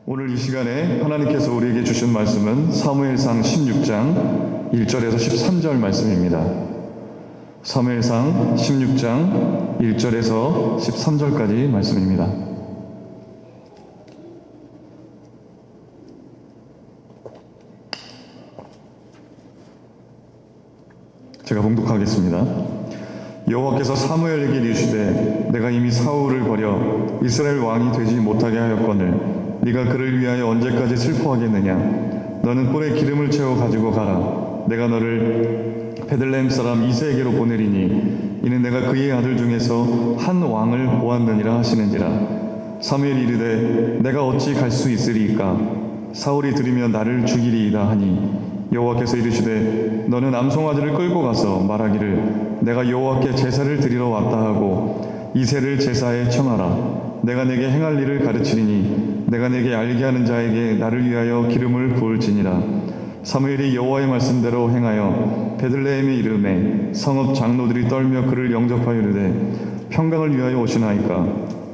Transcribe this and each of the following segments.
오늘 이 시간에 하나님께서 우리에게 주신 말씀은 사무엘상 16장 1절에서 13절 말씀입니다. 사무엘상 16장 1절에서 13절까지 말씀입니다. 제가 봉독하겠습니다. 여호와께서 사무엘에게 이르시되 내가 이미 사울을 버려 이스라엘 왕이 되지 못하게 하였거늘 네가 그를 위하여 언제까지 슬퍼하겠느냐. 너는 뿔에 기름을 채워 가지고 가라. 내가 너를 베들레헴 사람 이새에게로 보내리니 이는 내가 그의 아들 중에서 한 왕을 보았느니라 하시는지라. 사무엘이 이르되 내가 어찌 갈 수 있으리이까. 사울이 들으면 나를 죽이리이다 하니 여호와께서 이르시되 너는 암송아지를 끌고 가서 말하기를 내가 여호와께 제사를 드리러 왔다 하고 이새를 제사에 청하라. 내가 내게 행할 일을 가르치리니 내가 내게 알게 하는 자에게 나를 위하여 기름을 부을지니라. 사무엘이 여호와의 말씀대로 행하여 베들레헴에 이르매 성읍 장로들이 떨며 그를 영접하여 이르되 평강을 위하여 오시나이까.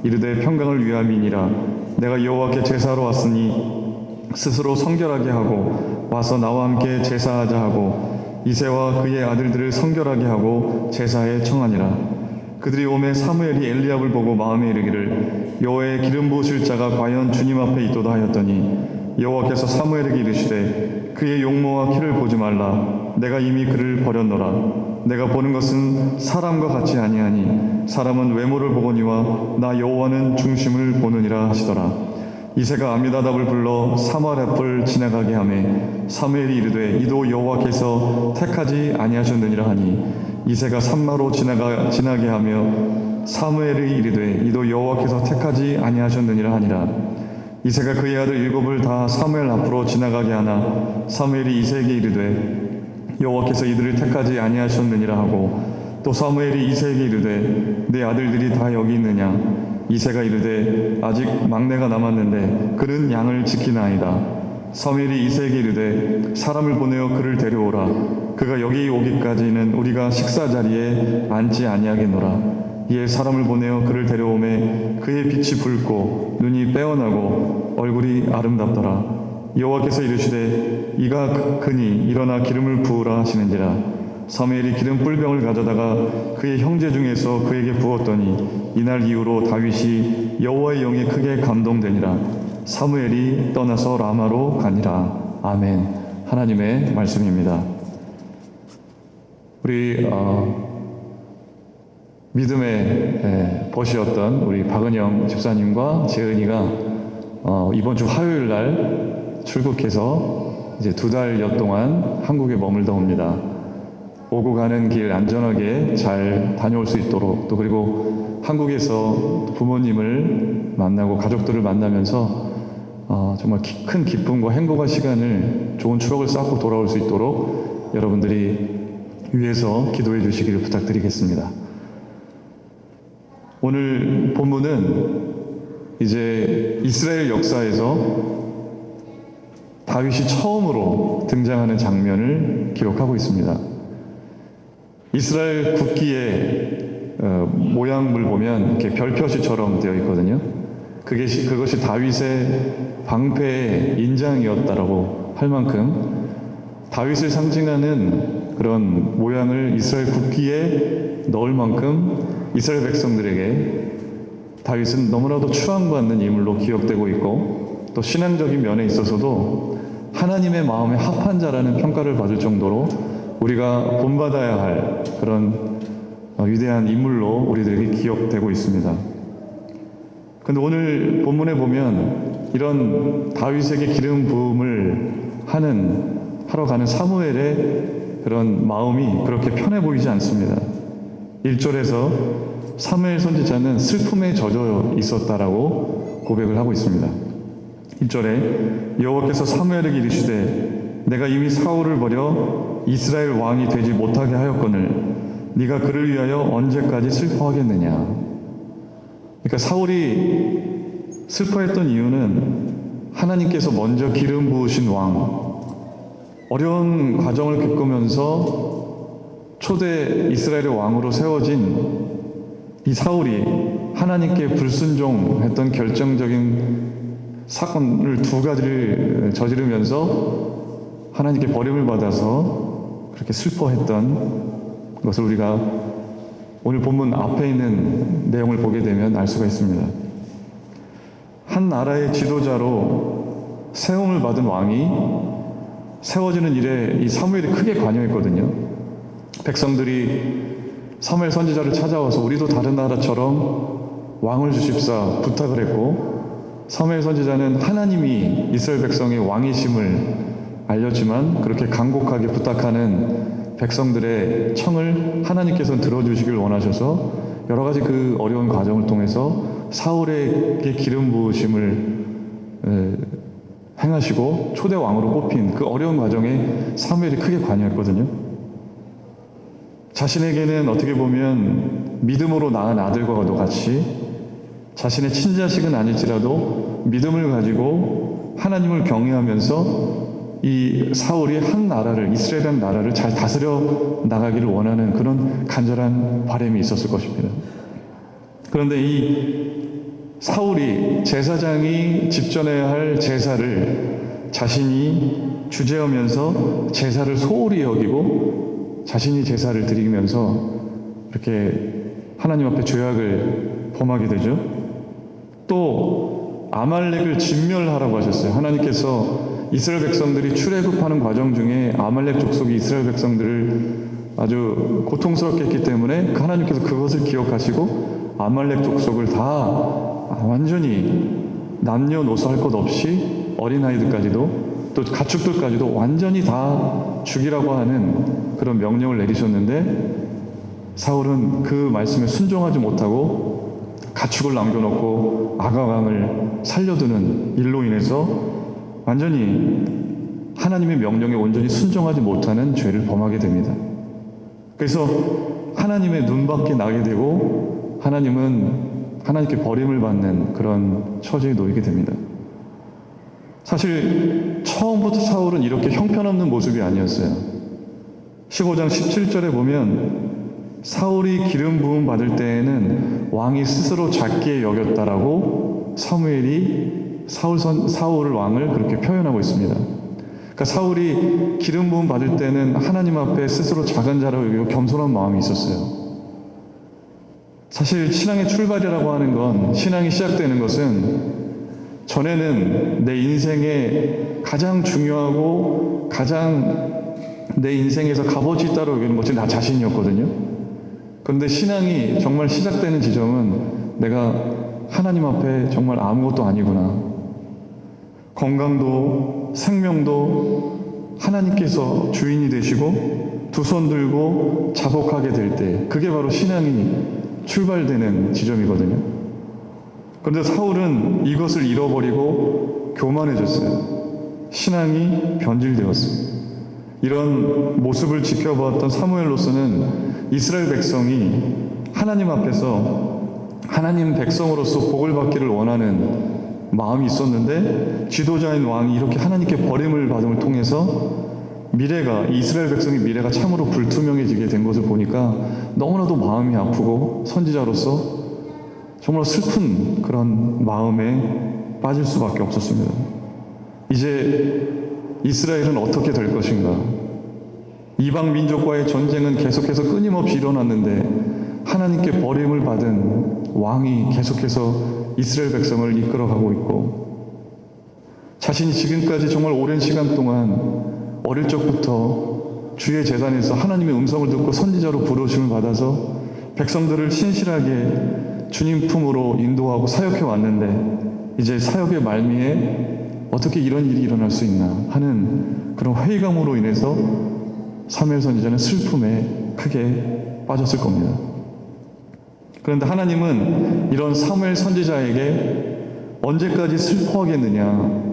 이르되 평강을 위함이니라. 내가 여호와께 제사하러 왔으니 스스로 성결하게 하고 와서 나와 함께 제사하자 하고 이새와 그의 아들들을 성결하게 하고 제사에 청하니라. 그들이 오매 사무엘이 엘리압을 보고 마음에 이르기를 여호와의 기름 부으실 자가 과연 주님 앞에 있도다 하였더니 여호와께서 사무엘에게 이르시되 그의 용모와 키를 보지 말라. 내가 이미 그를 버렸노라. 내가 보는 것은 사람과 같이 아니하니 사람은 외모를 보거니와 나 여호와는 중심을 보느니라 하시더라. 이새가 아미다답을 불러 사무엘 앞을 지나가게 하매 사무엘이 이르되 이도 여호와께서 택하지 아니하셨느니라 하니 이새가 산마로 지나게 하며 사무엘이 이르되 이도 여호와께서 택하지 아니하셨느니라 하니라. 이새가 그의 아들 일곱을 다 사무엘 앞으로 지나가게 하나 사무엘이 이새에게 이르되 여호와께서 이들을 택하지 아니하셨느니라 하고 또 사무엘이 이새에게 이르되 내 아들들이 다 여기 있느냐. 이새가 이르되 아직 막내가 남았는데 그는 양을 지키나이다. 사무엘이 이새에게 이르되 사람을 보내어 그를 데려오라. 그가 여기 오기까지는 우리가 식사 자리에 앉지 아니하겠노라. 이에 사람을 보내어 그를 데려오매 그의 빛이 붉고 눈이 빼어나고 얼굴이 아름답더라. 여호와께서 이르시되 이가 그니 일어나 기름을 부으라 하시는지라. 사무엘이 기름 뿔병을 가져다가 그의 형제 중에서 그에게 부었더니 이날 이후로 다윗이 여호와의 영에 크게 감동되니라. 사무엘이 떠나서 라마로 가니라. 아멘. 하나님의 말씀입니다. 우리 믿음의 벗이었던 우리 박은영 집사님과 재은이가 이번 주 화요일 날 출국해서 이제 2달여 동안 한국에 머물다 옵니다. 오고 가는 길 안전하게 잘 다녀올 수 있도록 또 그리고 한국에서 부모님을 만나고 가족들을 만나면서 정말 큰 기쁨과 행복한 시간을 좋은 추억을 쌓고 돌아올 수 있도록 여러분들이 위해서 기도해 주시기를 부탁드리겠습니다. 오늘 본문은 이제 이스라엘 역사에서 다윗이 처음으로 등장하는 장면을 기록하고 있습니다. 이스라엘 국기의 모양을 보면 이렇게 별표시처럼 되어 있거든요. 그것이 다윗의 방패의 인장이었다라고 할 만큼 다윗을 상징하는 그런 모양을 이스라엘 국기에 넣을 만큼 이스라엘 백성들에게 다윗은 너무나도 추앙받는 인물로 기억되고 있고 또 신앙적인 면에 있어서도 하나님의 마음에 합한 자라는 평가를 받을 정도로 우리가 본받아야 할 그런 위대한 인물로 우리들에게 기억되고 있습니다. 그런데 오늘 본문에 보면 이런 다윗에게 기름 부음을 하러 가는 사무엘의 그런 마음이 그렇게 편해 보이지 않습니다. 1절에서 사무엘 선지자는 슬픔에 젖어 있었다라고 고백을 하고 있습니다. 1절에 여호와께서 사무엘에게 이르시되 내가 이미 사울을 버려 이스라엘 왕이 되지 못하게 하였거늘 네가 그를 위하여 언제까지 슬퍼하겠느냐. 그러니까 사울이 슬퍼했던 이유는 하나님께서 먼저 기름 부으신 왕, 어려운 과정을 겪으면서 초대 이스라엘의 왕으로 세워진 이 사울이 하나님께 불순종했던 결정적인 사건을 두 가지를 저지르면서 하나님께 버림을 받아서 그렇게 슬퍼했던 것을 우리가 오늘 본문 앞에 있는 내용을 보게 되면 알 수가 있습니다. 한 나라의 지도자로 세움을 받은 왕이 세워지는 일에 이 사무엘이 크게 관여했거든요. 백성들이 사무엘 선지자를 찾아와서 우리도 다른 나라처럼 왕을 주십사 부탁을 했고, 사무엘 선지자는 하나님이 이스라엘 백성의 왕이심을 알렸지만 그렇게 간곡하게 부탁하는 백성들의 청을 하나님께서는 들어주시길 원하셔서 여러 가지 그 어려운 과정을 통해서 사울에게 기름 부으심을 행하시고 초대 왕으로 뽑힌 그 어려운 과정에 사무엘이 크게 관여했거든요. 자신에게는 어떻게 보면 믿음으로 낳은 아들과도 같이 자신의 친자식은 아닐지라도 믿음을 가지고 하나님을 경외하면서 이 사울이 한 나라를, 이스라엘이라는 나라를 잘 다스려 나가기를 원하는 그런 간절한 바람이 있었을 것입니다. 그런데 이 사울이 제사장이 집전해야 할 제사를 자신이 주재하면서 제사를 소홀히 여기고 자신이 제사를 드리면서 이렇게 하나님 앞에 죄악을 범하게 되죠. 또 아말렉을 진멸하라고 하셨어요. 하나님께서 이스라엘 백성들이 출애굽하는 과정 중에 아말렉 족속이 이스라엘 백성들을 아주 고통스럽게 했기 때문에 하나님께서 그것을 기억하시고 아말렉 족속을 다 완전히 남녀노소 할 것 없이 어린아이들까지도 또 가축들까지도 완전히 다 죽이라고 하는 그런 명령을 내리셨는데, 사울은 그 말씀에 순종하지 못하고 가축을 남겨놓고 아가왕을 살려두는 일로 인해서 완전히 하나님의 명령에 온전히 순종하지 못하는 죄를 범하게 됩니다. 그래서 하나님의 눈밖에 나게 되고 하나님께 버림을 받는 그런 처지에 놓이게 됩니다. 사실 처음부터 사울은 이렇게 형편없는 모습이 아니었어요. 15장 17절에 보면 사울이 기름 부음 받을 때에는 왕이 스스로 작게 여겼다라고 사무엘이 사울을 왕을 그렇게 표현하고 있습니다. 그러니까 사울이 기름 부음 받을 때는 하나님 앞에 스스로 작은 자라고 여기고 겸손한 마음이 있었어요. 사실 신앙의 출발이라고 하는 건, 신앙이 시작되는 것은 전에는 내 인생에 가장 중요하고 가장 내 인생에서 값어치 있다고 여기는 것이 나 자신이었거든요. 그런데 신앙이 정말 시작되는 지점은 내가 하나님 앞에 정말 아무것도 아니구나. 건강도 생명도 하나님께서 주인이 되시고 두 손 들고 자복하게 될 때, 그게 바로 신앙이 출발되는 지점이거든요. 그런데 사울은 이것을 잃어버리고 교만해졌어요. 신앙이 변질되었어요. 이런 모습을 지켜보았던 사무엘로서는 이스라엘 백성이 하나님 앞에서 하나님 백성으로서 복을 받기를 원하는 마음이 있었는데, 지도자인 왕이 이렇게 하나님께 버림을 받음을 통해서 이스라엘 백성의 미래가 참으로 불투명해지게 된 것을 보니까 너무나도 마음이 아프고 선지자로서 정말 슬픈 그런 마음에 빠질 수밖에 없었습니다. 이제 이스라엘은 어떻게 될 것인가? 이방 민족과의 전쟁은 계속해서 끊임없이 일어났는데 하나님께 버림을 받은 왕이 계속해서 이스라엘 백성을 이끌어가고 있고, 자신이 지금까지 정말 오랜 시간 동안 어릴 적부터 주의 제단에서 하나님의 음성을 듣고 선지자로 부르심을 받아서 백성들을 신실하게 주님 품으로 인도하고 사역해 왔는데, 이제 사역의 말미에 어떻게 이런 일이 일어날 수 있나 하는 그런 회의감으로 인해서 사무엘 선지자는 슬픔에 크게 빠졌을 겁니다. 그런데 하나님은 이런 사무엘 선지자에게 언제까지 슬퍼하겠느냐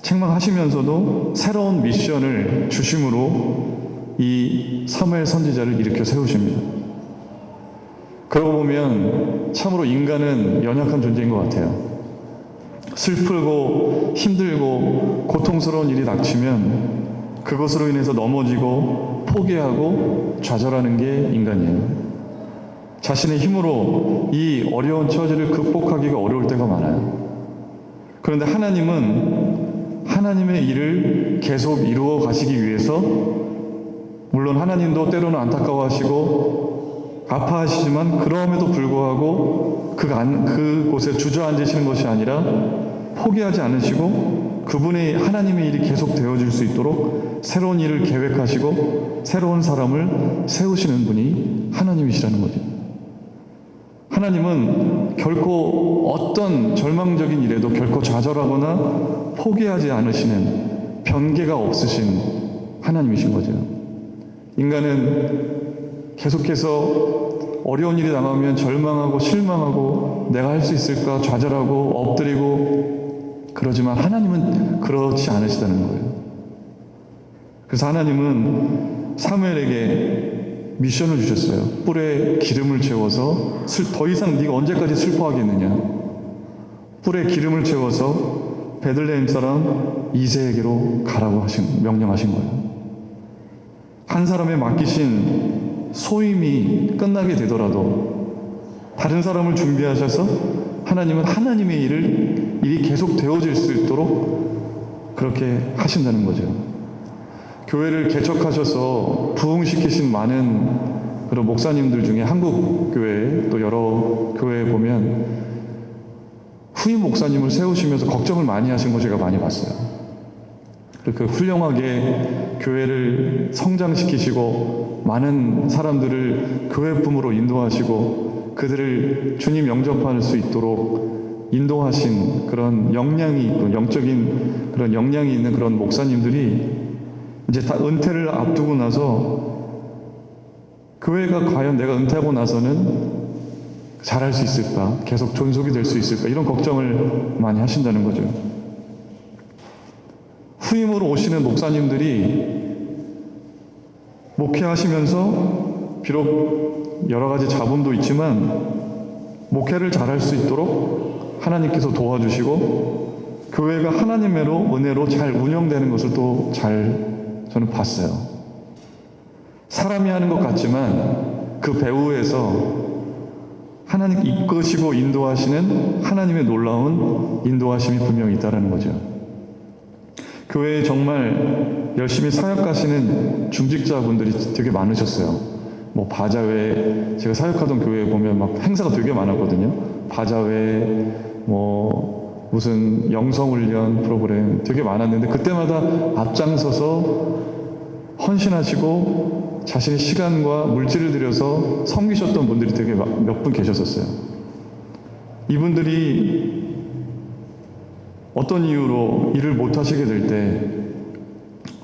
책망하시면서도 새로운 미션을 주심으로 이 사무엘 선지자를 일으켜 세우십니다. 그러고 보면 참으로 인간은 연약한 존재인 것 같아요. 슬프고 힘들고 고통스러운 일이 닥치면 그것으로 인해서 넘어지고 포기하고 좌절하는 게 인간이에요. 자신의 힘으로 이 어려운 처지를 극복하기가 어려울 때가 많아요. 그런데 하나님은 하나님의 일을 계속 이루어 가시기 위해서, 물론 하나님도 때로는 안타까워하시고 아파하시지만 그럼에도 불구하고 그곳에 주저앉으시는 것이 아니라 포기하지 않으시고 그분의 하나님의 일이 계속 되어질 수 있도록 새로운 일을 계획하시고 새로운 사람을 세우시는 분이 하나님이시라는 거죠. 하나님은 결코 어떤 절망적인 일에도 결코 좌절하거나 포기하지 않으시는, 변개가 없으신 하나님이신 거죠. 인간은 계속해서 어려운 일이 당하면 절망하고 실망하고 내가 할 수 있을까 좌절하고 엎드리고 그러지만 하나님은 그렇지 않으시다는 거예요. 그래서 하나님은 사무엘에게 미션을 주셨어요. 뿔에 기름을 채워서 더 이상 네가 언제까지 슬퍼하겠느냐. 뿔에 기름을 채워서 베들레헴 사람 이새에게로 가라고 명령하신 거예요. 한 사람의 맡기신 소임이 끝나게 되더라도 다른 사람을 준비하셔서 하나님은 하나님의 일이 계속 되어질 수 있도록 그렇게 하신다는 거죠. 교회를 개척하셔서 부흥시키신 많은 그런 목사님들 중에 한국 교회 또 여러 교회에 보면 후임 목사님을 세우시면서 걱정을 많이 하신 거 제가 많이 봤어요. 그 훌륭하게 교회를 성장시키시고 많은 사람들을 교회 품으로 인도하시고 그들을 주님 영접할 수 있도록 인도하신 그런 역량이 있고 영적인 그런 역량이 있는 그런 목사님들이 이제 다 은퇴를 앞두고 나서 교회가 과연 내가 은퇴하고 나서는 잘할 수 있을까? 계속 존속이 될 수 있을까? 이런 걱정을 많이 하신다는 거죠. 후임으로 오시는 목사님들이 목회하시면서 비록 여러 가지 자본도 있지만 목회를 잘할 수 있도록 하나님께서 도와주시고 교회가 하나님의 은혜로 잘 운영되는 것을 또 잘 저는 봤어요. 사람이 하는 것 같지만 그 배후에서 하나님 이끄시고 인도하시는 하나님의 놀라운 인도하심이 분명히 있다는 거죠. 교회에 정말 열심히 사역하시는 중직자분들이 되게 많으셨어요. 뭐 바자회, 제가 사역하던 교회에 보면 막 행사가 되게 많았거든요. 바자회, 뭐 무슨 영성훈련 프로그램 되게 많았는데 그때마다 앞장서서 헌신하시고 자신의 시간과 물질을 들여서 섬기셨던 분들이 되게 몇 분 계셨었어요. 이분들이 어떤 이유로 일을 못 하시게 될 때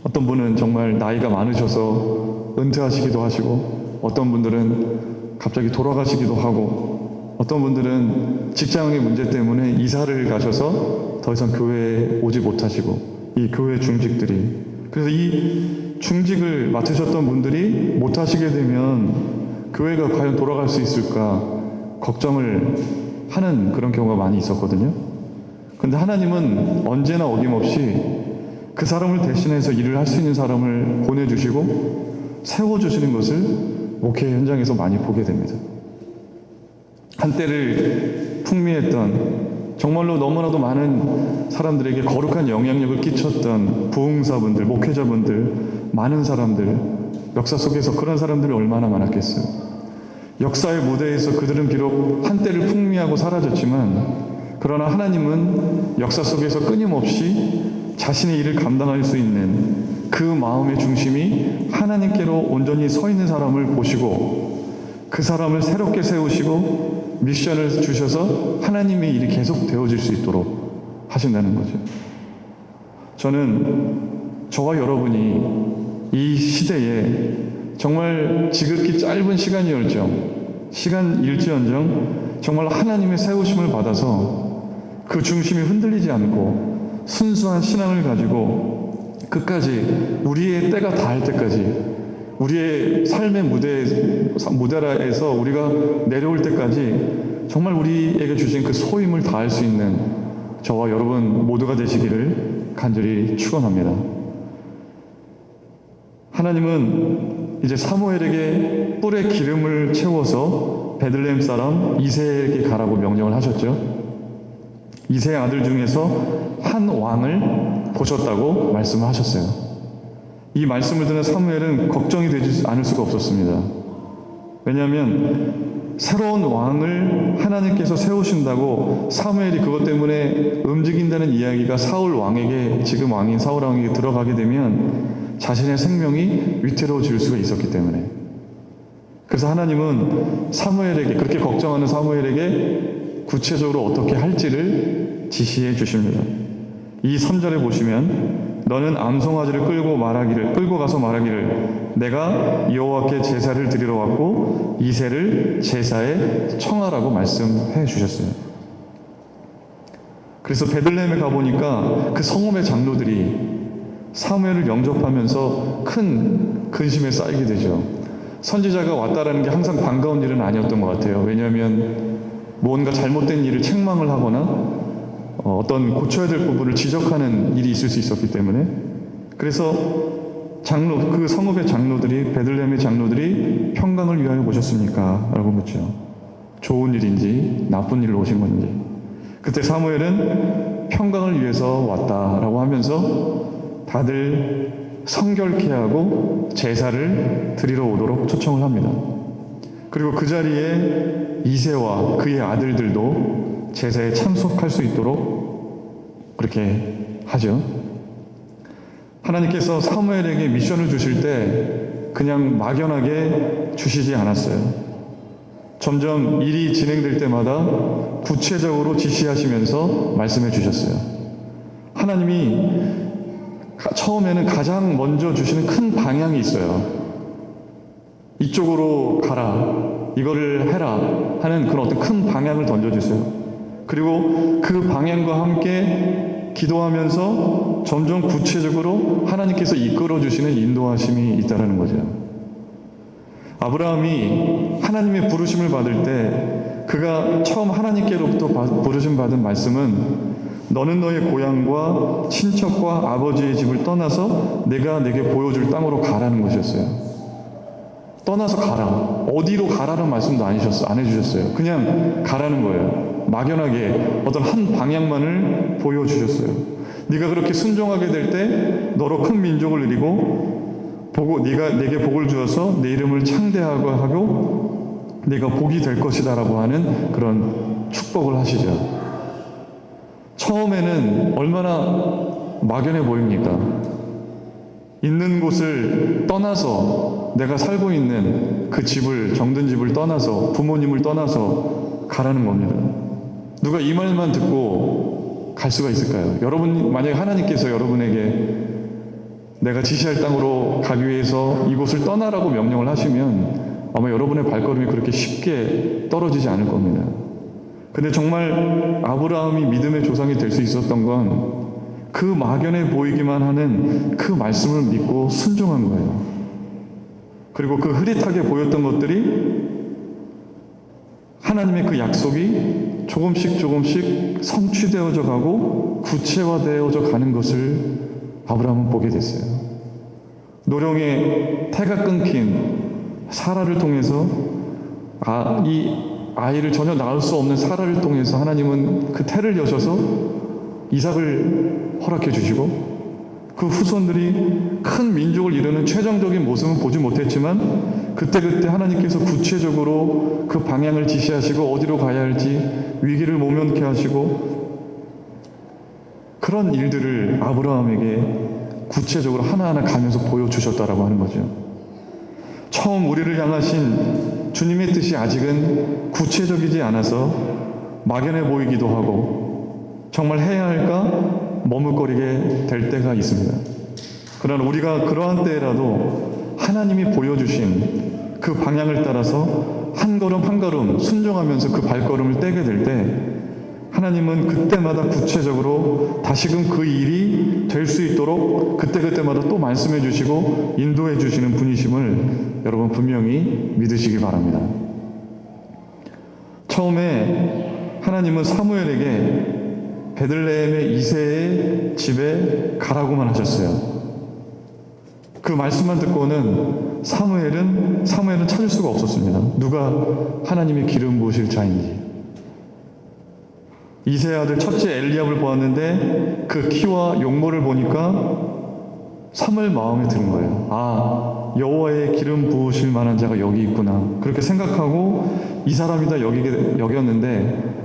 어떤 분은 정말 나이가 많으셔서 은퇴하시기도 하시고 어떤 분들은 갑자기 돌아가시기도 하고 어떤 분들은 직장의 문제 때문에 이사를 가셔서 더 이상 교회에 오지 못하시고 이 교회 중직들이 그래서 이 중직을 맡으셨던 분들이 못하시게 되면 교회가 과연 돌아갈 수 있을까 걱정을 하는 그런 경우가 많이 있었거든요. 그런데 하나님은 언제나 어김없이 그 사람을 대신해서 일을 할 수 있는 사람을 보내주시고 세워주시는 것을 목회 현장에서 많이 보게 됩니다. 한때를 풍미했던 정말로 너무나도 많은 사람들에게 거룩한 영향력을 끼쳤던 부흥사분들, 목회자분들, 많은 사람들, 역사 속에서 그런 사람들이 얼마나 많았겠어요. 역사의 무대에서 그들은 비록 한때를 풍미하고 사라졌지만 그러나 하나님은 역사 속에서 끊임없이 자신의 일을 감당할 수 있는 그 마음의 중심이 하나님께로 온전히 서 있는 사람을 보시고 그 사람을 새롭게 세우시고 미션을 주셔서 하나님의 일이 계속 되어질 수 있도록 하신다는 거죠. 저는 저와 여러분이 이 시대에 정말 지극히 짧은 시간일지언정 정말 하나님의 세우심을 받아서 그 중심이 흔들리지 않고 순수한 신앙을 가지고 끝까지 우리의 때가 닿을 때까지 우리의 삶의 무대라에서 우리가 내려올 때까지 정말 우리에게 주신 그 소임을 다할 수 있는 저와 여러분 모두가 되시기를 간절히 축원합니다. 하나님은 이제 사무엘에게 뿔에 기름을 채워서 베들레헴 사람 이새에게 가라고 명령을 하셨죠. 이새의 아들 중에서 한 왕을 보셨다고 말씀을 하셨어요. 이 말씀을 듣는 사무엘은 걱정이 되지 않을 수가 없었습니다. 왜냐하면 새로운 왕을 하나님께서 세우신다고 사무엘이 그것 때문에 움직인다는 이야기가 사울 왕에게, 지금 왕인 사울 왕에게 들어가게 되면 자신의 생명이 위태로워질 수가 있었기 때문에, 그래서 하나님은 사무엘에게, 그렇게 걱정하는 사무엘에게 구체적으로 어떻게 할지를 지시해 주십니다. 이 3절에 보시면 너는 암송아지를 끌고 가서 말하기를 내가 여호와께 제사를 드리러 왔고 이새를 제사에 청하라고 말씀해 주셨어요. 그래서 베들레헴에 가보니까 그 성읍의 장로들이 사무엘을 영접하면서 큰 근심에 쌓이게 되죠. 선지자가 왔다라는 게 항상 반가운 일은 아니었던 것 같아요. 왜냐하면 뭔가 잘못된 일을 책망을 하거나 어떤 고쳐야 될 부분을 지적하는 일이 있을 수 있었기 때문에, 그래서 그 성읍의 장로들이, 베들레헴의 장로들이 평강을 위하여 오셨습니까? 라고 묻죠. 좋은 일인지 나쁜 일로 오신 건지. 그때 사무엘은 평강을 위해서 왔다라고 하면서 다들 성결케 하고 제사를 드리러 오도록 초청을 합니다. 그리고 그 자리에 이새와 그의 아들들도 제사에 참석할 수 있도록 그렇게 하죠. 하나님께서 사무엘에게 미션을 주실 때 그냥 막연하게 주시지 않았어요. 점점 일이 진행될 때마다 구체적으로 지시하시면서 말씀해 주셨어요. 하나님이 처음에는 가장 먼저 주시는 큰 방향이 있어요. 이쪽으로 가라, 이거를 해라 하는 그런 어떤 큰 방향을 던져주세요. 그리고 그 방향과 함께 기도하면서 점점 구체적으로 하나님께서 이끌어 주시는 인도하심이 있다는 거죠. 아브라함이 하나님의 부르심을 받을 때 그가 처음 하나님께로부터 부르심 받은 말씀은 너는 너의 고향과 친척과 아버지의 집을 떠나서 내가 내게 보여줄 땅으로 가라는 것이었어요. 떠나서 가라. 어디로 가라는 말씀도 안 해주셨어요. 그냥 가라는 거예요. 막연하게 어떤 한 방향만을 보여주셨어요. 네가 그렇게 순종하게 될 때 너로 큰 민족을 이루고 네가 내게 복을 주어서 내 이름을 창대하고 네가 복이 될 것이다 라고 하는 그런 축복을 하시죠. 처음에는 얼마나 막연해 보입니까? 있는 곳을 떠나서, 내가 살고 있는 그 집을, 정든 집을 떠나서, 부모님을 떠나서 가라는 겁니다. 누가 이 말만 듣고 갈 수가 있을까요? 여러분, 만약에 하나님께서 여러분에게 내가 지시할 땅으로 가기 위해서 이곳을 떠나라고 명령을 하시면 아마 여러분의 발걸음이 그렇게 쉽게 떨어지지 않을 겁니다. 근데 정말 아브라함이 믿음의 조상이 될 수 있었던 건 그 막연해 보이기만 하는 그 말씀을 믿고 순종한 거예요. 그리고 그 흐릿하게 보였던 것들이 하나님의 그 약속이 조금씩 성취되어져 가고 구체화되어져 가는 것을 아브라함은 보게 됐어요. 노령의 태가 끊긴 사라를 통해서 이 아이를 전혀 낳을 수 없는 사라를 통해서 하나님은 그 태를 여셔서 이삭을 허락해 주시고 그 후손들이 큰 민족을 이루는 최종적인 모습은 보지 못했지만 그때 하나님께서 구체적으로 그 방향을 지시하시고 어디로 가야 할지 위기를 모면케 하시고 그런 일들을 아브라함에게 구체적으로 하나하나 가면서 보여주셨다라고 하는 거죠. 처음 우리를 향하신 주님의 뜻이 아직은 구체적이지 않아서 막연해 보이기도 하고 정말 해야 할까 머뭇거리게 될 때가 있습니다. 그러나 우리가 그러한 때라도 하나님이 보여주신 그 방향을 따라서 한 걸음 한 걸음 순종하면서 그 발걸음을 떼게 될 때 하나님은 그때마다 구체적으로 다시금 그 일이 될 수 있도록 그때마다 또 말씀해 주시고 인도해 주시는 분이심을 여러분 분명히 믿으시기 바랍니다. 처음에 하나님은 사무엘에게 베들레헴의 이새의 집에 가라고만 하셨어요. 그 말씀만 듣고는 사무엘은 찾을 수가 없었습니다. 누가 하나님의 기름 부으실 자인지. 이새의 아들 첫째 엘리압을 보았는데 그 키와 용모를 보니까 사무엘 마음에 드는 거예요. 아, 여호와의 기름 부으실 만한 자가 여기 있구나. 그렇게 생각하고 이 사람이다 여겼는데,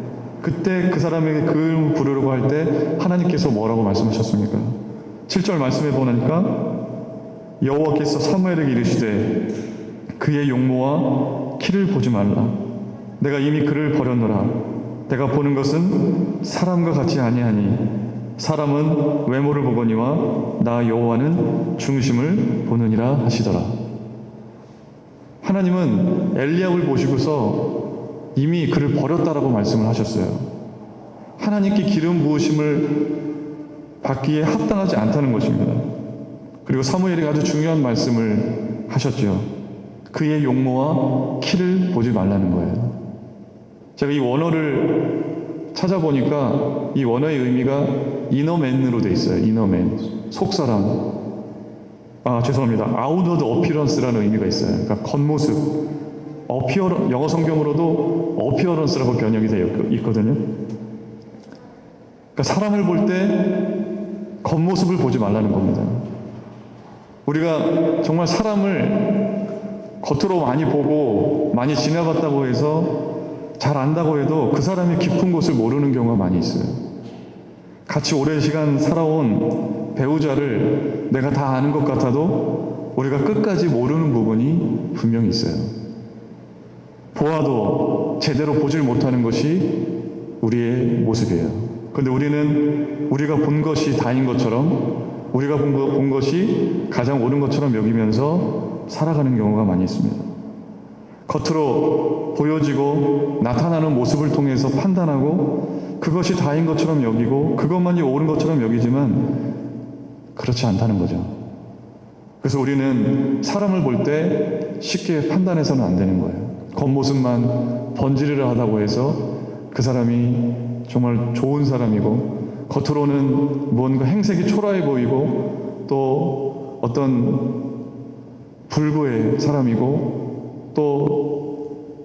그때 그 사람에게 그 부르려고 할 때 하나님께서 뭐라고 말씀하셨습니까? 7절 말씀해 보니까 여호와께서 사무엘에게 이르시되 그의 용모와 키를 보지 말라. 내가 이미 그를 버렸노라. 내가 보는 것은 사람과 같이 아니하니 사람은 외모를 보거니와 나 여호와는 중심을 보느니라 하시더라. 하나님은 엘리압을 보시고서 이미 그를 버렸다라고 말씀을 하셨어요. 하나님께 기름 부으심을 받기에 합당하지 않다는 것입니다. 그리고 사무엘이 아주 중요한 말씀을 하셨죠. 그의 용모와 키를 보지 말라는 거예요. 제가 이 원어를 찾아보니까 이 원어의 의미가 이너맨으로 돼 있어요. 이너맨, 속사람. 죄송합니다. 아웃워드 어피런스라는 의미가 있어요. 그러니까 겉모습. 영어 성경으로도 어피어런스라고 번역이 되어 있거든요. 그러니까 사람을 볼 때 겉모습을 보지 말라는 겁니다. 우리가 정말 사람을 겉으로 많이 보고 많이 지나갔다고 해서 잘 안다고 해도 그 사람의 깊은 곳을 모르는 경우가 많이 있어요. 같이 오랜 시간 살아온 배우자를 내가 다 아는 것 같아도 우리가 끝까지 모르는 부분이 분명히 있어요. 보아도 제대로 보질 못하는 것이 우리의 모습이에요. 그런데 우리는 우리가 본 것이 다인 것처럼, 우리가 본 것이 가장 옳은 것처럼 여기면서 살아가는 경우가 많이 있습니다. 겉으로 보여지고 나타나는 모습을 통해서 판단하고 그것이 다인 것처럼 여기고 그것만이 옳은 것처럼 여기지만 그렇지 않다는 거죠. 그래서 우리는 사람을 볼 때 쉽게 판단해서는 안 되는 거예요. 겉모습만 번지르르 하다고 해서 그 사람이 정말 좋은 사람이고 겉으로는 뭔가 행색이 초라해 보이고 또 어떤 불구의 사람이고 또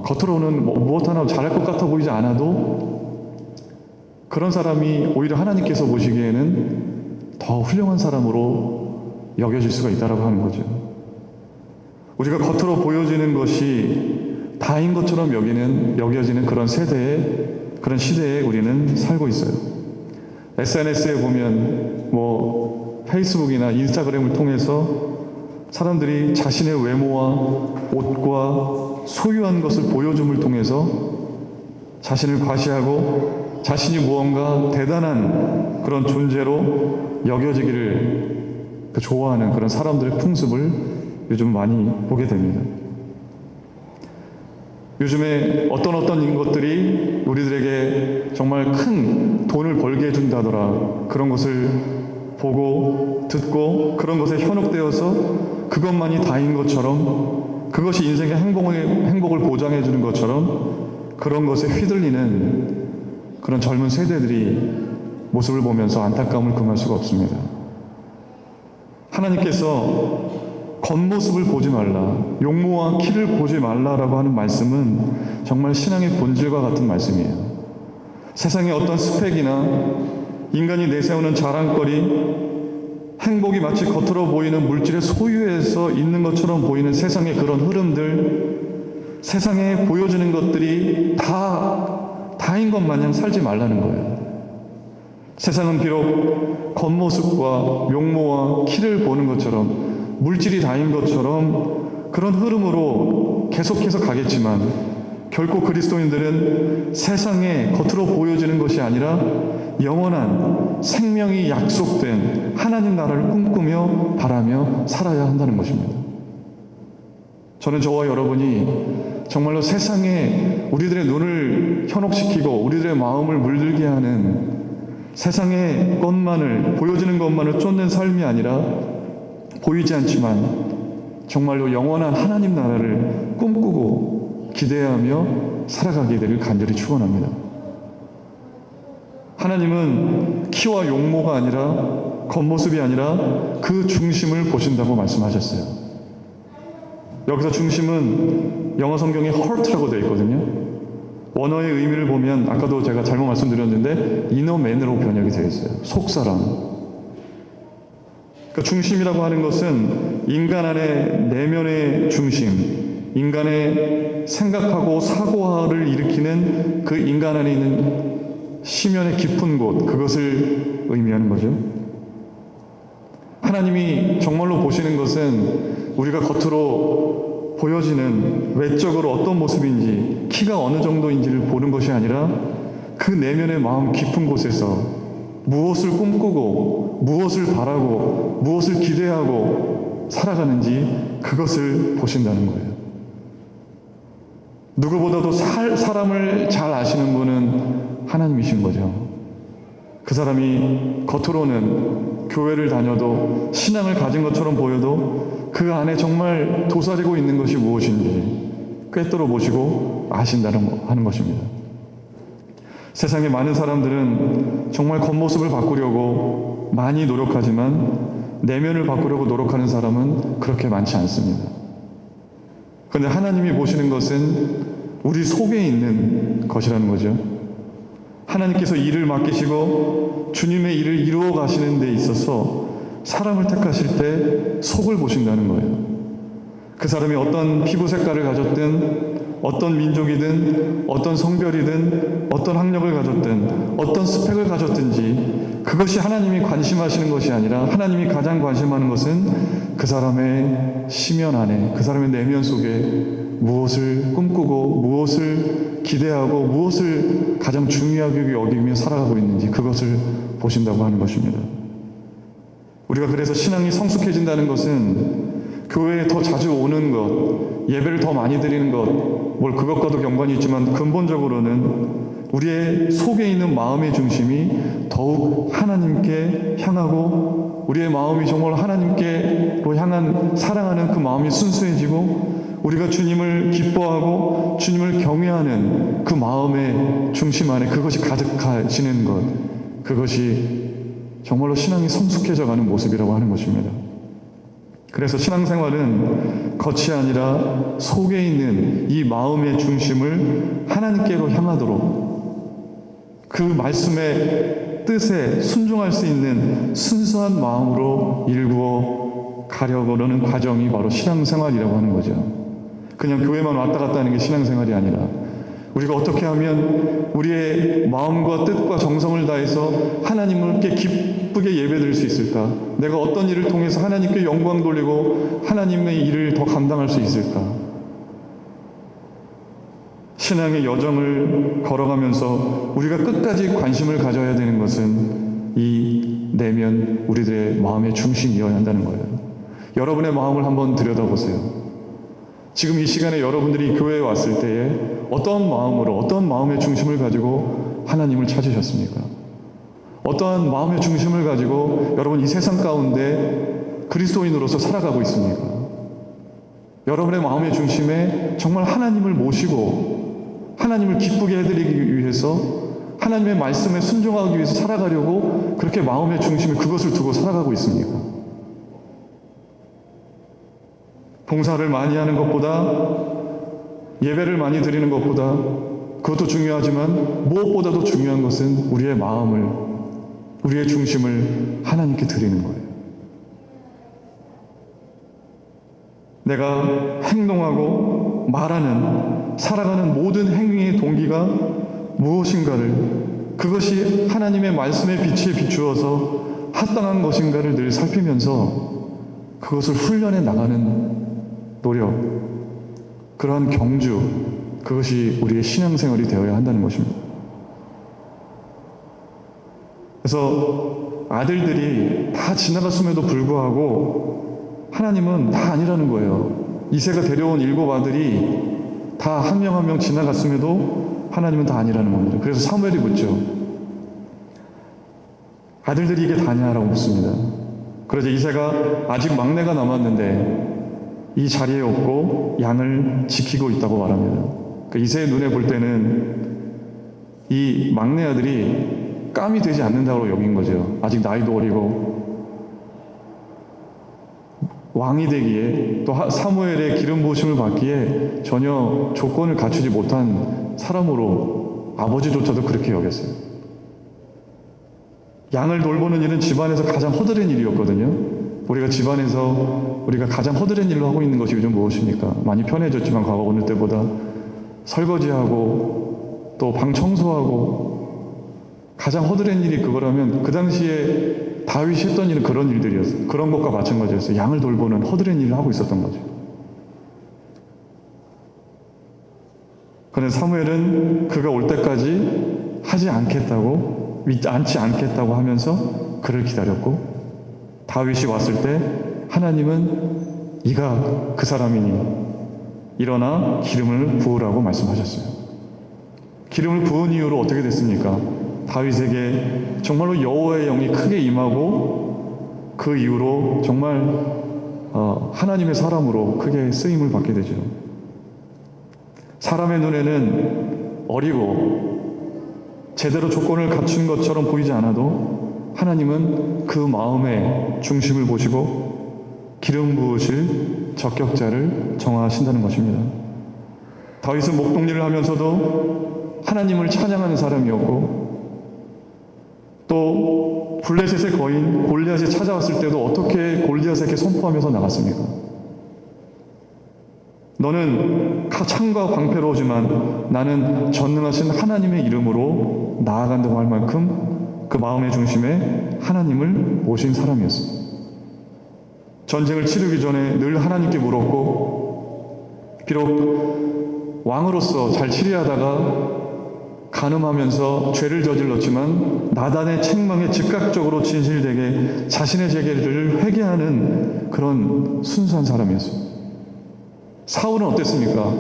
겉으로는 무엇 하나 잘할 것 같아 보이지 않아도 그런 사람이 오히려 하나님께서 보시기에는 더 훌륭한 사람으로 여겨질 수가 있다라고 하는 거죠. 우리가 겉으로 보여지는 것이 다인 것처럼 여겨지는 그런 시대에 우리는 살고 있어요. SNS에 보면 페이스북이나 인스타그램을 통해서 사람들이 자신의 외모와 옷과 소유한 것을 보여줌을 통해서 자신을 과시하고 자신이 무언가 대단한 그런 존재로 여겨지기를 좋아하는 그런 사람들의 풍습을 요즘 많이 보게 됩니다. 요즘에 어떤 것들이 우리들에게 정말 큰 돈을 벌게 해준다더라, 그런 것을 보고 듣고 그런 것에 현혹되어서 그것만이 다인 것처럼, 그것이 인생의 행복을 보장해 주는 것처럼 그런 것에 휘둘리는 그런 젊은 세대들이 모습을 보면서 안타까움을 금할 수가 없습니다. 하나님께서 겉모습을 보지 말라, 용모와 키를 보지 말라라고 하는 말씀은 정말 신앙의 본질과 같은 말씀이에요. 세상의 어떤 스펙이나 인간이 내세우는 자랑거리, 행복이 마치 겉으로 보이는 물질의 소유에서 있는 것처럼 보이는 세상의 그런 흐름들, 세상에 보여지는 것들이 다인 것 마냥 살지 말라는 거예요. 세상은 비록 겉모습과 용모와 키를 보는 것처럼, 물질이 다인 것처럼 그런 흐름으로 계속해서 가겠지만, 결코 그리스도인들은 세상에 겉으로 보여지는 것이 아니라 영원한 생명이 약속된 하나님 나라를 꿈꾸며 바라며 살아야 한다는 것입니다. 저는 저와 여러분이 정말로 세상에 우리들의 눈을 현혹시키고 우리들의 마음을 물들게 하는 세상의 것만을, 보여지는 것만을 쫓는 삶이 아니라 보이지 않지만 정말로 영원한 하나님 나라를 꿈꾸고 기대하며 살아가게 되길 간절히 축원합니다. 하나님은 키와 용모가 아니라, 겉모습이 아니라 그 중심을 보신다고 말씀하셨어요. 여기서 중심은 영어 성경에 hurt라고 되어 있거든요. 원어의 의미를 보면 아까도 제가 잘못 말씀드렸는데 innerman으로 번역이 되어 있어요. 속사람. 그러니까 중심이라고 하는 것은 인간 안의 내면의 중심, 인간의 생각하고 사고를 일으키는 그 인간 안에 있는 심연의 깊은 곳, 그것을 의미하는 거죠. 하나님이 정말로 보시는 것은 우리가 겉으로 보여지는 외적으로 어떤 모습인지, 키가 어느 정도인지를 보는 것이 아니라 그 내면의 마음 깊은 곳에서 무엇을 꿈꾸고 무엇을 바라고 무엇을 기대하고 살아가는지 그것을 보신다는 거예요. 누구보다도 사람을 잘 아시는 분은 하나님이신 거죠. 그 사람이 겉으로는 교회를 다녀도 신앙을 가진 것처럼 보여도 그 안에 정말 도사리고 있는 것이 무엇인지 꿰뚫어 보시고 하는 것입니다. 세상에 많은 사람들은 정말 겉모습을 바꾸려고 많이 노력하지만 내면을 바꾸려고 노력하는 사람은 그렇게 많지 않습니다. 그런데 하나님이 보시는 것은 우리 속에 있는 것이라는 거죠. 하나님께서 일을 맡기시고 주님의 일을 이루어 가시는 데 있어서 사람을 택하실 때 속을 보신다는 거예요. 그 사람이 어떤 피부 색깔을 가졌든 어떤 민족이든 어떤 성별이든 어떤 학력을 가졌든 어떤 스펙을 가졌든지 그것이 하나님이 관심하시는 것이 아니라 하나님이 가장 관심하는 것은 그 사람의 심연 안에, 그 사람의 내면 속에 무엇을 꿈꾸고 무엇을 기대하고 무엇을 가장 중요하게 여기며 살아가고 있는지 그것을 보신다고 하는 것입니다. 우리가 그래서 신앙이 성숙해진다는 것은 교회에 더 자주 오는 것, 예배를 더 많이 드리는 것, 뭘 그것과도 연관이 있지만 근본적으로는 우리의 속에 있는 마음의 중심이 더욱 하나님께 향하고 우리의 마음이 정말 하나님께로 향한 사랑하는 그 마음이 순수해지고 우리가 주님을 기뻐하고 주님을 경외하는 그 마음의 중심 안에 그것이 가득하시는 것, 그것이 정말로 신앙이 성숙해져 가는 모습이라고 하는 것입니다. 그래서 신앙생활은 겉이 아니라 속에 있는 이 마음의 중심을 하나님께로 향하도록 그 말씀의 뜻에 순종할 수 있는 순수한 마음으로 일구어 가려고 하는 과정이 바로 신앙생활이라고 하는 거죠. 그냥 교회만 왔다 갔다 하는 게 신앙생활이 아니라 우리가 어떻게 하면 우리의 마음과 뜻과 정성을 다해서 하나님께 기쁘게 예배드릴 수 있을까? 내가 어떤 일을 통해서 하나님께 영광 돌리고 하나님의 일을 더 감당할 수 있을까? 신앙의 여정을 걸어가면서 우리가 끝까지 관심을 가져야 되는 것은 이 내면 우리들의 마음의 중심이어야 한다는 거예요. 여러분의 마음을 한번 들여다보세요. 지금 이 시간에 여러분들이 교회에 왔을 때에 어떤 마음으로, 어떤 마음의 중심을 가지고 하나님을 찾으셨습니까? 어떠한 마음의 중심을 가지고 여러분 이 세상 가운데 그리스도인으로서 살아가고 있습니까? 여러분의 마음의 중심에 정말 하나님을 모시고 하나님을 기쁘게 해드리기 위해서 하나님의 말씀에 순종하기 위해서 살아가려고 그렇게 마음의 중심에 그것을 두고 살아가고 있습니까? 봉사를 많이 하는 것보다 예배를 많이 드리는 것보다 그것도 중요하지만 무엇보다도 중요한 것은 우리의 마음을, 우리의 중심을 하나님께 드리는 거예요. 내가 행동하고 말하는, 살아가는 모든 행위의 동기가 무엇인가를, 그것이 하나님의 말씀의 빛에 비추어서 합당한 것인가를 늘 살피면서 그것을 훈련해 나가는 노력, 그러한 경주, 그것이 우리의 신앙생활이 되어야 한다는 것입니다. 그래서 아들들이 다 지나갔음에도 불구하고 하나님은 다 아니라는 거예요. 이새가 데려온 7 아들이 다 한 명 한 명 지나갔음에도 하나님은 다 아니라는 겁니다. 그래서 사무엘이 묻죠. 아들들이 이게 다냐라고 묻습니다. 그러자 이새가 아직 막내가 남았는데 이 자리에 없고 양을 지키고 있다고 말합니다. 그러니까 이새의 눈에 볼 때는 이 막내 아들이 깜이 되지 않는다고 여긴 거죠. 아직 나이도 어리고 왕이 되기에 또 사무엘의 기름 부으심을 받기에 전혀 조건을 갖추지 못한 사람으로 아버지조차도 그렇게 여겼어요. 양을 돌보는 일은 집안에서 가장 허드렛 일이었거든요. 우리가 집안에서 우리가 가장 허드렛 일로 하고 있는 것이 요즘 무엇입니까? 많이 편해졌지만 과거 어느 때보다 설거지하고 또 방 청소하고 가장 허드렛 일이 그거라면 그 당시에 다윗이 했던 일은 그런 일들이었어요. 그런 것과 마찬가지였어요. 양을 돌보는 허드렛 일을 하고 있었던 거죠. 그런데 사무엘은 그가 올 때까지 하지 않겠다고 하면서 그를 기다렸고, 다윗이 왔을 때 하나님은 이가 그 사람이니 일어나 기름을 부으라고 말씀하셨어요. 기름을 부은 이후로 어떻게 됐습니까? 다윗에게 정말로 여호와의 영이 크게 임하고 그 이후로 정말 하나님의 사람으로 크게 쓰임을 받게 되죠. 사람의 눈에는 어리고 제대로 조건을 갖춘 것처럼 보이지 않아도 하나님은 그 마음의 중심을 보시고 기름 부으실 적격자를 정하신다는 것입니다. 다윗은 목동일을 하면서도 하나님을 찬양하는 사람이었고, 또 블레셋의 거인 골리앗이 찾아왔을 때도 어떻게 골리앗에게 선포하면서 나갔습니까? 너는 창과 광패로우지만 나는 전능하신 하나님의 이름으로 나아간다고 할 만큼 그 마음의 중심에 하나님을 모신 사람이었습니다. 전쟁을 치르기 전에 늘 하나님께 물었고, 비록 왕으로서 잘 치리하다가 간음하면서 죄를 저질렀지만 나단의 책망에 즉각적으로 진실되게 자신의 죄를 회개하는 그런 순수한 사람이었습니다. 사울은 어땠습니까?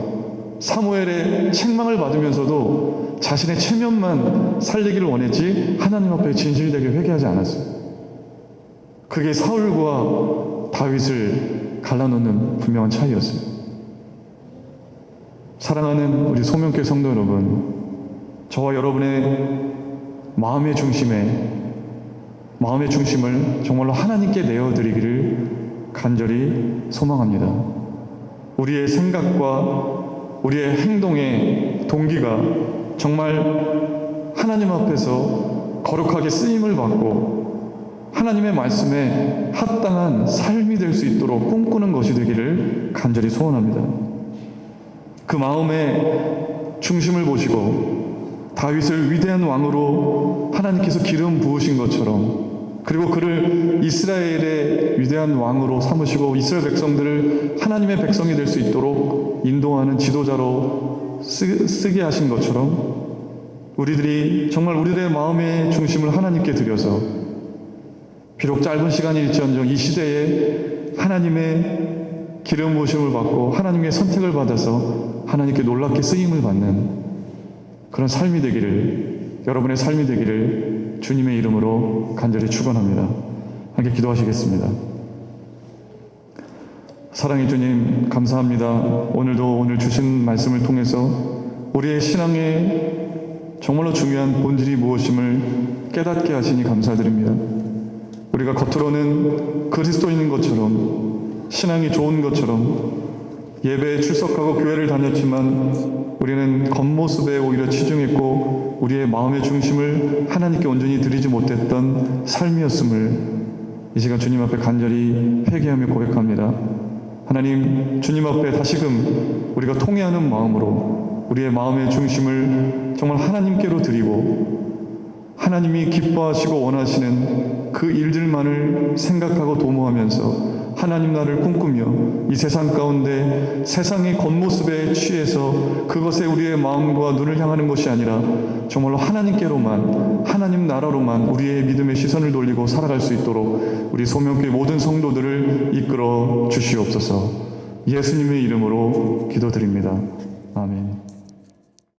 사무엘의 책망을 받으면서도 자신의 체면만 살리기를 원했지 하나님 앞에 진실되게 회개하지 않았어요. 그게 사울과 다윗을 갈라놓는 분명한 차이였어요. 사랑하는 우리 소명교회 성도 여러분, 저와 여러분의 마음의 중심을 정말로 하나님께 내어드리기를 간절히 소망합니다. 우리의 생각과 우리의 행동의 동기가 정말 하나님 앞에서 거룩하게 쓰임을 받고 하나님의 말씀에 합당한 삶이 될 수 있도록 꿈꾸는 것이 되기를 간절히 소원합니다. 그 마음의 중심을 보시고 다윗을 위대한 왕으로 하나님께서 기름 부으신 것처럼, 그리고 그를 이스라엘의 위대한 왕으로 삼으시고 이스라엘 백성들을 하나님의 백성이 될 수 있도록 인도하는 지도자로 쓰게 하신 것처럼 우리들이 정말 우리들의 마음의 중심을 하나님께 드려서 비록 짧은 시간일지언정 이 시대에 하나님의 기름 부으심을 받고 하나님의 선택을 받아서 하나님께 놀랍게 쓰임을 받는 그런 삶이 되기를, 여러분의 삶이 되기를 주님의 이름으로 간절히 축원합니다. 함께 기도하시겠습니다. 사랑의 주님, 감사합니다. 오늘 주신 말씀을 통해서 우리의 신앙의 정말로 중요한 본질이 무엇임을 깨닫게 하시니 감사드립니다. 우리가 겉으로는 그리스도인인 것처럼, 신앙이 좋은 것처럼 예배에 출석하고 교회를 다녔지만 우리는 겉모습에 오히려 치중했고 우리의 마음의 중심을 하나님께 온전히 드리지 못했던 삶이었음을 이 시간 주님 앞에 간절히 회개하며 고백합니다. 하나님, 주님 앞에 다시금 우리가 통회하는 마음으로 우리의 마음의 중심을 정말 하나님께로 드리고 하나님이 기뻐하시고 원하시는 그 일들만을 생각하고 도모하면서 하나님 나라를 꿈꾸며 이 세상 가운데 세상의 겉모습에 취해서 그것에 우리의 마음과 눈을 향하는 것이 아니라 정말로 하나님께로만, 하나님 나라로만 우리의 믿음의 시선을 돌리고 살아갈 수 있도록 우리 소명교회 모든 성도들을 이끌어 주시옵소서. 예수님의 이름으로 기도드립니다.